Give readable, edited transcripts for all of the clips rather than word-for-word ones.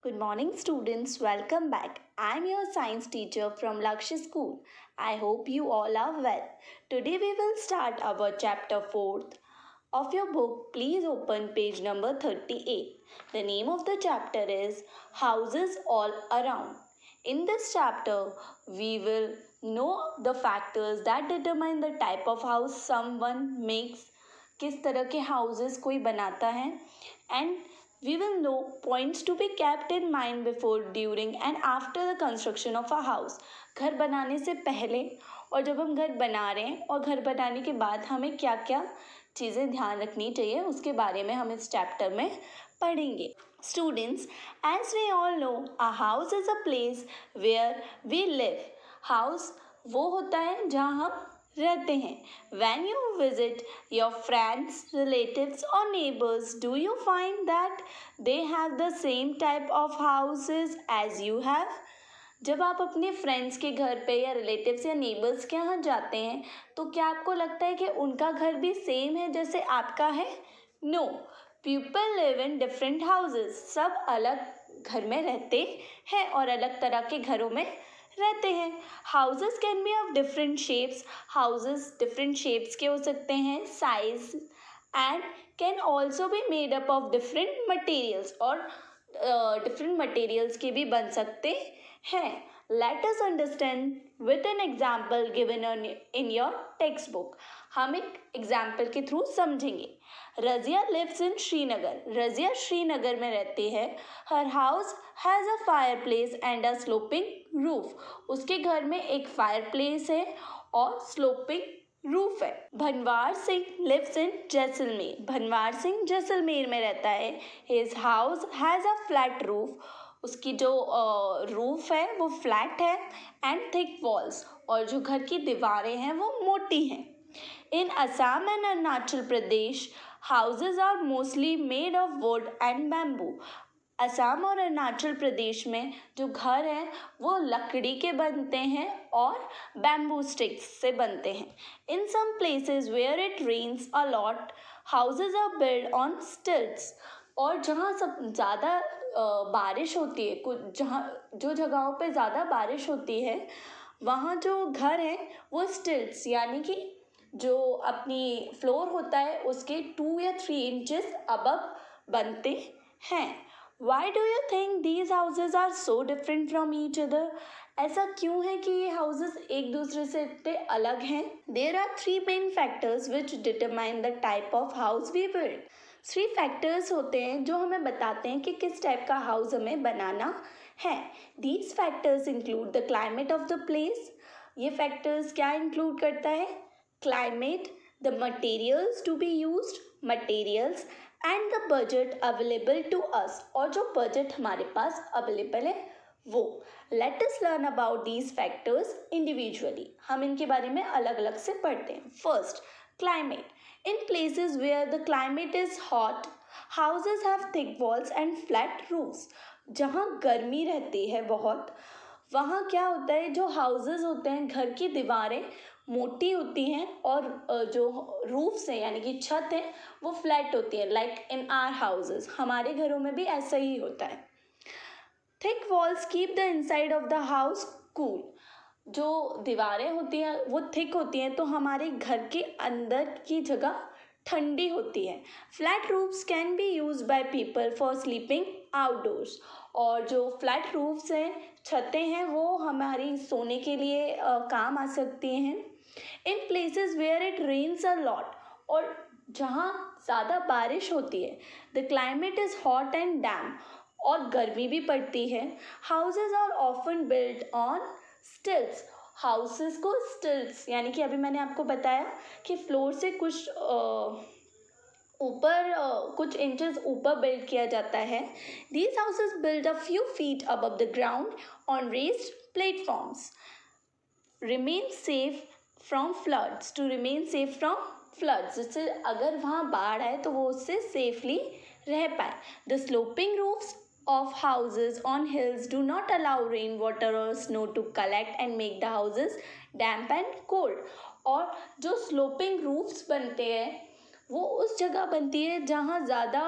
Good morning, students. Welcome back. I'm your science teacher from Lakshya School. I hope you all are well. Today we will start our chapter 4th of your book. Please open page number 38. The name of the chapter is Houses All Around. In this chapter, we will know the factors that determine the type of house someone makes, किस तरह के houses कोई बनाता है, and we will know points to be kept in mind before, during and after the construction of a house. घर बनाने से पहले और जब हम घर बना रहे हैं और घर बनाने के बाद हमें क्या क्या चीज़ें ध्यान रखनी चाहिए उसके बारे में हम इस चैप्टर में पढ़ेंगे. Students, as we all know, a house is a place where we live. House वो होता है जहाँ हम रहते हैं. When you visit your friends, relatives or neighbors, do you find that they have the same type of houses as you have? जब आप अपने फ्रेंड्स के घर पे या रिलेटिव्स या नेबर्स के यहाँ जाते हैं तो क्या आपको लगता है कि उनका घर भी सेम है जैसे आपका है? No, people live in different houses. सब अलग घर में रहते हैं और अलग तरह के घरों में रहते हैं. Houses can be of different shapes. Houses different shapes के हो सकते हैं, size, and can also be made up of different materials, और डिफरेंट मटेरियल्स के भी बन सकते हैं. Let us understand with an example given in your text book. हम एक एग्जाम्पल के थ्रू समझेंगे. Razia lives in Srinagar. रज़िया श्रीनगर में रहती है. Her house has a fire place and a sloping roof. उसके घर में एक फायर प्लेस है और स्लोपिंग रूफ है. भनवार सिंह लिव्स इन जैसलमेर. भनवार सिंह जैसलमेर में रहता है. His house has a flat roof. उसकी जो रूफ है वो फ्लैट है, एंड थिक वॉल्स, और जो घर की दीवारें हैं वो मोटी हैं. In Assam and Arunachal Pradesh houses are mostly made of wood and bamboo. Assam और अरुणाचल प्रदेश में जो घर हैं वो लकड़ी के बनते हैं और बैम्बू स्टिक्स से बनते हैं. In some places where it rains a lot houses are build on stilts. और जहाँ सब ज़्यादा बारिश होती है, कुछ जो जगहों पे ज़्यादा बारिश होती है वहाँ जो घर हैं वो स्टिल्ट्स यानी कि जो अपनी फ्लोर होता है उसके 2 या 3 इंचेस अबव बनते हैं. Why do you think these houses are so different from each other? ऐसा क्यों है कि ये houses एक दूसरे से इतने अलग हैं? There are 3 main factors which determine the type of house we build. 3 factors होते हैं जो हमें बताते हैं कि किस टाइप का हाउस हमें बनाना है. These factors include the climate of the place. ये factors क्या include करता है? Climate, the materials to be used, materials, and the budget available to us, और जो budget हमारे पास available है वो. Let us learn about these factors individually. हम इनके बारे में अलग अलग से पढ़ते हैं. First, climate. In places where the climate is hot, houses have thick walls and flat roofs. जहाँ गर्मी रहती है बहुत, वहाँ क्या होता है, जो हाउसेज होते हैं घर की दीवारें मोटी होती हैं और जो रूफ्स हैं यानी कि छत है वो फ्लैट होती है. लाइक इन आवर हाउसेज, हमारे घरों में भी ऐसा ही होता है. Thick walls keep the inside of the house cool. जो दीवारें होती हैं वो थिक होती हैं तो हमारे घर के अंदर की जगह ठंडी होती है. Flat roofs can be use by people for sleeping outdoors. और जो फ्लैट रूफ्स हैं, छतें हैं, वो हमारी सोने के लिए काम आ सकती हैं. In places where it rains a lot, और जहाँ ज़्यादा बारिश होती है, the climate is hot and damp, और गर्मी भी पड़ती है. Houses are often build on stilts. Houses को स्टिल्ट्स यानी कि अभी मैंने आपको बताया कि फ्लोर से कुछ ऊपर कुछ इंचेस ऊपर बिल्ड किया जाता है. These houses build a few feet above the ground on raised platforms. Remain safe from floods. To remain safe from floods, जिससे अगर वहाँ बाढ़ आए तो वो उससे सेफली रह पाए. The sloping roofs of houses on hills do not allow rainwater or snow to collect and make the houses damp and cold. और जो स्लोपिंग रूफ्स बनते हैं वो उस जगह बनती है जहाँ ज़्यादा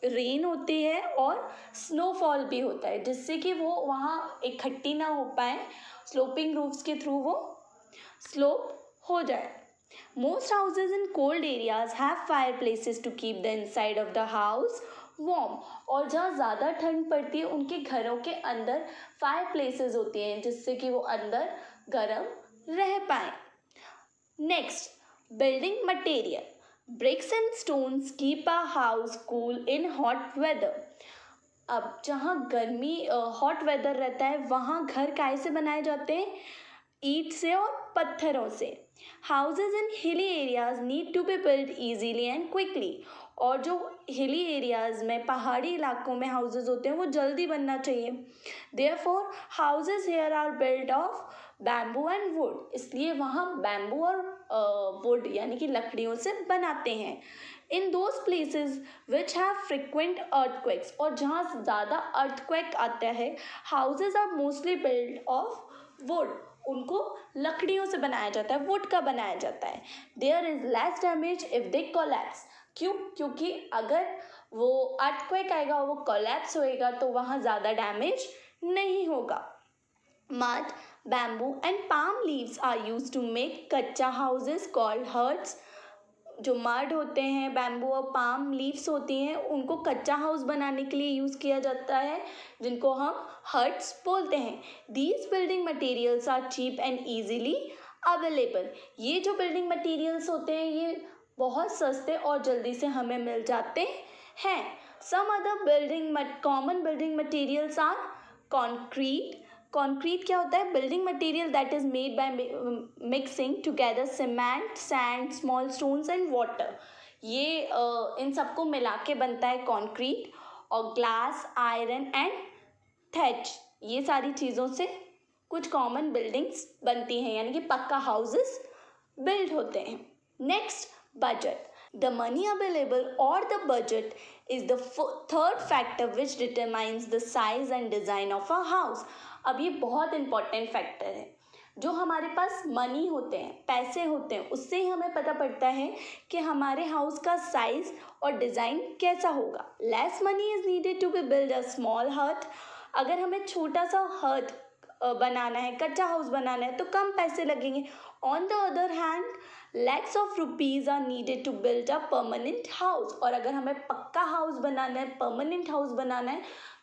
रेन होती है और स्नोफॉल भी होता है, जिससे कि वो वहाँ इकट्ठी ना हो पाए, स्लोपिंग रूफ्स के थ्रू वो स्लोप हो जाए. Most houses in cold areas have fireplaces to keep the inside of the house warm. और जहाँ ज़्यादा ठंड पड़ती है उनके घरों के अंदर फायर प्लेसेस होती हैं, जिससे कि वो अंदर गर्म रह पाए. Next, building material. Bricks and stones keep a house cool in hot weather. अब जहाँ गर्मी हॉट वेदर रहता है वहाँ घर काहे से बनाए जाते हैं? ईंट से और पत्थरों से. Houses in hilly areas need to be build easily and quickly. और जो हिली एरियाज में, पहाड़ी इलाकों में हाउसेज होते हैं वो जल्दी बनना चाहिए. Therefore houses here are build of bamboo and wood. इसलिए वहाँ बैम्बू और वुड यानी कि लकड़ियों से बनाते हैं. In those places which have frequent earthquakes. और जहाँ ज़्यादा अर्थक्वेक आता है, houses are mostly build of wood. उनको लकड़ियों से बनाया जाता है, वुड का बनाया जाता है. There is less damage if they collapse. क्यों? क्योंकि अगर वो अर्थक्वेक आएगा, वो कोलैप्स होएगा, तो वहाँ ज़्यादा डैमेज नहीं होगा. Mud, bamboo and palm leaves are use to make kachcha houses called huts. जो मड होते हैं, बैम्बू और पाम लीव्स होती हैं, उनको कच्चा हाउस बनाने के लिए यूज़ किया जाता है, जिनको हम हट्स बोलते हैं. These building materials are cheap and easily available. ये जो बिल्डिंग मटेरियल्स होते हैं ये बहुत सस्ते और जल्दी से हमें मिल जाते हैं. Some other common building materials are concrete. Concrete क्या होता है? Building material that is made by mixing together cement, sand, small stones and water. ये इन सबको मिला के बनता है कॉन्क्रीट. और ग्लास, आयरन एंड थैच, ये सारी चीज़ों से कुछ कॉमन बिल्डिंग्स बनती हैं, यानी कि पक्का हाउसेस बिल्ड होते हैं. Next, budget. The money available or the budget is the third factor which determines the size and design of a house. अब ये बहुत इंपॉर्टेंट फैक्टर है. जो हमारे पास मनी होते हैं, पैसे होते हैं, उससे ही हमें पता पड़ता है कि हमारे हाउस का साइज और डिज़ाइन कैसा होगा. Less money is needed to be build a small hut. अगर हमें छोटा सा हट बनाना है, कच्चा हाउस बनाना है, तो कम पैसे लगेंगे. On the other hand, lakhs of rupees are needed to build a permanent house. और अगर हमें पक्का हाउस बनाना है, परमानेंट हाउस बनाना है,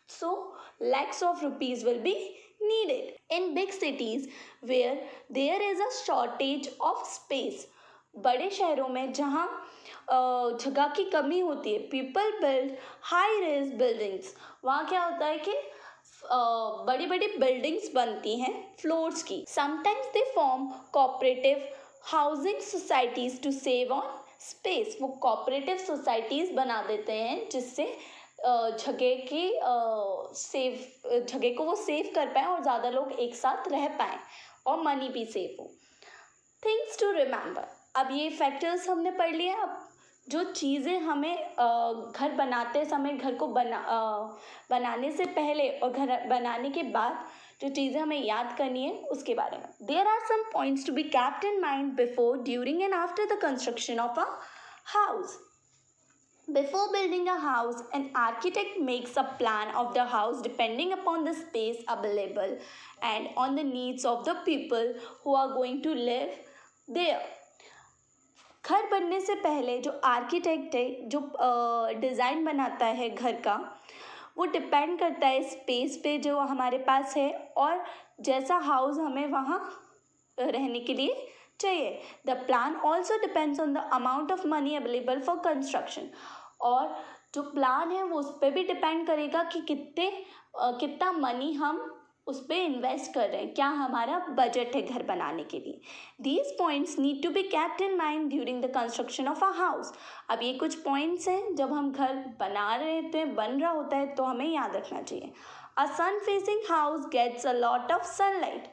so lakhs of rupees will be needed. In big cities where there is a shortage of space, बड़े शहरों में जहाँ जगह की कमी होती है, people build high rise buildings. वहाँ क्या होता है कि बड़ी बड़ी बिल्डिंग्स बनती हैं फ्लोर्स की. Sometimes they form cooperative housing societies to save on space. वो cooperative societies बना देते हैं जिससे जगह को वो सेव कर पाए और ज़्यादा लोग एक साथ रह पाएँ और मनी भी सेव हो. Things to remember. अब ये फैक्टर्स हमने पढ़ लिए. अब जो चीज़ें हमें घर बनाते समय, घर को बनाने से पहले और घर बनाने के बाद जो चीज़ें हमें याद करनी है उसके बारे में. There are some points to be kept in mind before, during and after the construction of a house. Before building a house, an architect makes a plan of the house depending upon the space available and on the needs of the people who are going to live there. घर बनने से पहले जो architect है, जो design बनाता है घर का, वो डिपेंड करता है स्पेस पे जो हमारे पास है और जैसा हाउस हमें वहाँ रहने के लिए चाहिए. The plan also depends on the amount of money available for construction. और जो प्लान है वो उस पर भी डिपेंड करेगा कि कितना मनी हम उस पर इन्वेस्ट कर रहे हैं, क्या हमारा बजट है घर बनाने के लिए. These points need to be kept in mind during the construction of a house. अब ये कुछ पॉइंट्स हैं जब हम घर बना रहे होते हैं, बन रहा होता है, तो हमें याद रखना चाहिए. A sun facing house gets a lot of sunlight.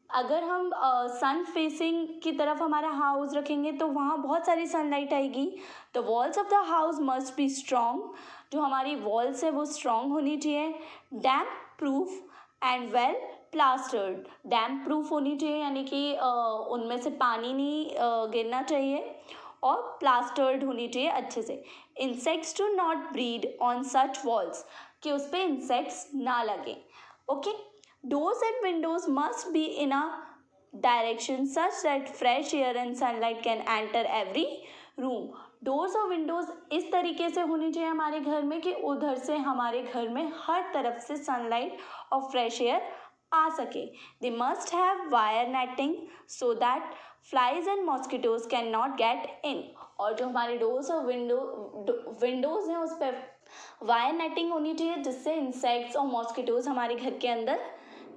अगर हम सन फेसिंग की तरफ हमारा हाउस रखेंगे तो वहाँ बहुत सारी सनलाइट आएगी. The walls of the house must be strong. जो हमारी वॉल्स है वो स्ट्रॉन्ग होनी चाहिए. Damp proof and well plastered. Damp proof होनी चाहिए, यानी कि उनमें से पानी नहीं गिरना चाहिए, और प्लास्टर्ड होनी चाहिए अच्छे से. Insects to not breed on such walls, कि उस पर इंसेक्ट्स ना लगे. Okay. Doors and windows must be in a direction such that fresh air and sunlight can enter every room. Doors और विंडोज इस तरीके से होनी चाहिए हमारे घर में कि उधर से हमारे घर में हर तरफ से सनलाइट और फ्रेश एयर आ सके. They must have wire netting so that flies and mosquitoes can not get in. और जो हमारे डोर्स और विंडोज हैं उस पर वायर नेटिंग होनी चाहिए जिससे इंसेक्ट्स और मॉस्किटोज हमारे घर के अंदर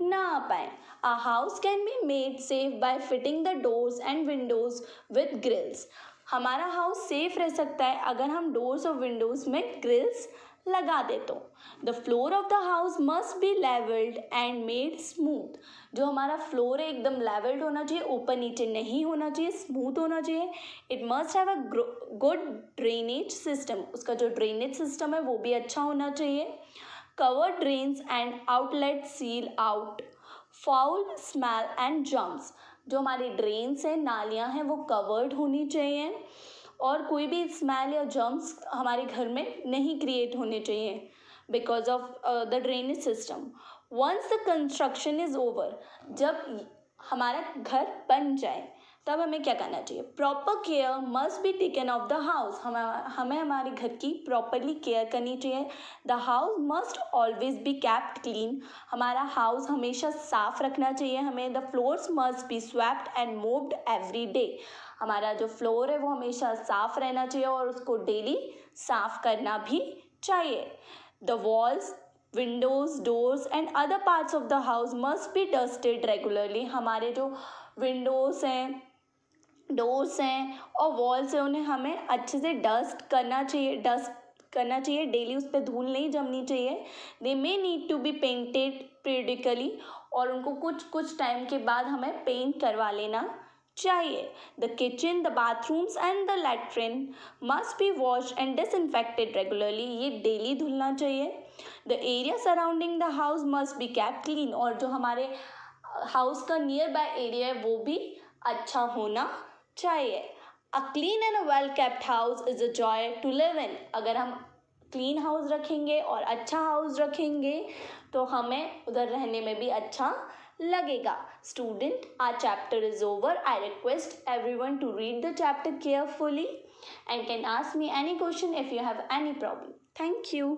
ना आ पाए. A house can be made safe by fitting the doors and windows with grills. हमारा हाउस सेफ रह सकता है अगर हम डोर्स और विंडोज में ग्रिल्स लगा दे तो. The floor of the house must be levelled and made smooth. जो हमारा फ्लोर है एकदम लेवल्ड होना चाहिए, ऊपर नीचे नहीं होना चाहिए, स्मूथ होना चाहिए. It must have a good drainage system. उसका जो ड्रेनेज सिस्टम है वो भी अच्छा होना चाहिए. Cover drains and outlet seal out foul smell and germs. जो हमारी ड्रेन्स हैं, नालियाँ हैं, वो कवर्ड होनी चाहिए और कोई भी स्मेल या जम्स हमारे घर में नहीं क्रिएट होने चाहिए because of the drainage system. Once the construction is over, जब हमारा घर बन जाए तब हमें क्या करना चाहिए. Proper care must be taken of the house. हमें हमारे घर की प्रॉपरली केयर करनी चाहिए. The house must always be kept clean. हमारा हाउस हमेशा साफ रखना चाहिए हमें. The floors must be swept and mopped every day. हमारा जो फ्लोर है वो हमेशा साफ रहना चाहिए और उसको डेली साफ करना भी चाहिए. The walls, Windows, doors and other parts of the house must B dusted regularly. हमारे जो विंडोज हैं, डोर्स हैं और वॉल्स हैं उन्हें हमें अच्छे से डस्ट करना चाहिए डेली. उस पर धूल नहीं जमनी चाहिए. They may need to be painted periodically, और उनको कुछ टाइम के बाद हमें पेंट करवा लेना चाहिए. The kitchen, the bathrooms and the latrine must be wash and disinfected regularly. ये डेली धुलना चाहिए. The area surrounding the house must be kept clean. और जो हमारे हाउस का नियर बाय एरिया है वो भी अच्छा होना चाहिए. A clean and a well kept house is a joy to live in. अगर हम क्लीन हाउस रखेंगे और अच्छा हाउस रखेंगे तो हमें उधर रहने में भी अच्छा लगेगा. Student, our chapter is over. I request everyone to read the chapter carefully and can ask me any question if you have any problem. Thank you.